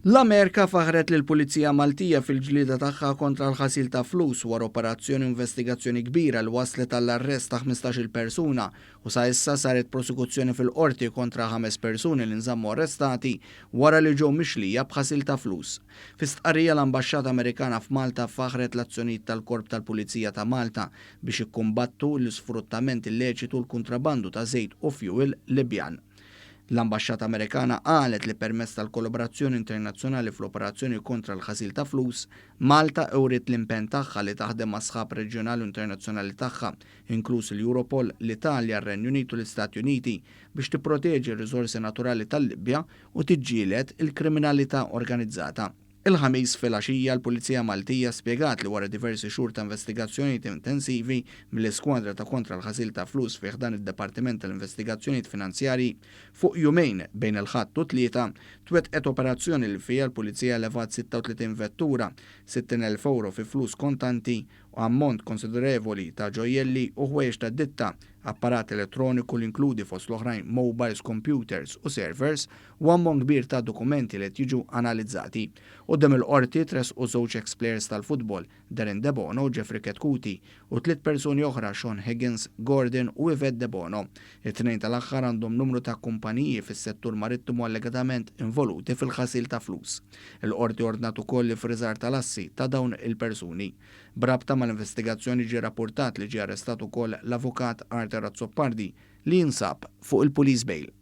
L-Amerka faħret lill-Pulizija Maltija fil-ġlieda tagħha kontra l-ħasil ta' flus wara operazzjoni investigazzjoni kbira li waslet għall-arrest ta' 15-il persuna u sa issa saret prosekuzzjoni fil-Qorti kontra 5 persuni li nżammu arrestati wara li ġew mixlija b'ħasil ta' flus. Fi stqarrija l-Ambaxxata Amerikana f'Malta faħret l-azzjonijiet tal-Korp tal-Pulizija ta' Malta biex ikkumbattu l-isfruttament illeċitu l-kuntrabandu ta' żejt u fjuwil Libjan. L-Ambaxxata Amerikana qalet li permezz tal-kollaborazzjoni internazzjonali fl-operazzjoni kontra l-ħasil ta' flus, Malta ewriet l-impenn tagħha li taħdem mas-sħab reġjonali u internazzjonali tagħha, inkluż l-Europol, l-Italja, r-Renju u l-Istati Uniti, biex tipproteġi r-riżorsi naturali tal-Libja u tiġġieled il-kriminalità organizzata. Il-ħamis fil-għaxija l-Pulizija Maltija spjegat li wara diversi xhur ta' investigazzjonijiet intensivi mill-iskwadra ta' kontra l-ħasil ta' flus fih dan id-Dipartiment tal-Investigazzjonijiet Finanzjarji fuq jumejn bejn il-Ħadd u Tlieta twettqet operazzjoni li fiha l-Pulizija levat 36 vettura, 60,000 euro fi flus kontanti u ammont konsiderevoli ta' ġojjelli u ħwejjeġ ta' ditta, apparat elettroniku li inkludi fost l-oħrajn mobiles, computers u servers u ammont kbir ta' dokumenti li jiġu analizzati. Quddiem il-qorti tresqu żewġ ex-plejers tal-futbol, Darren De Bono u Jeffrey Ketkuti, u 3 persuni oħra Sean Higgins, Gordon u Yvette De Bono. It-tnejn tal-aħħar għandhom numru ta' kumpaniji fis-settur marittimu allegatament involuti fil-ħasil ta' flus. Il-qorti ordnat ukoll li friżar tal-assi ta' dawn il-persuni. Brabta mal-investigazzjoni ġie rapportat li ġie arrestat ukoll l-avukat Arthur Azzopardi li jinsab fuq il-police bail.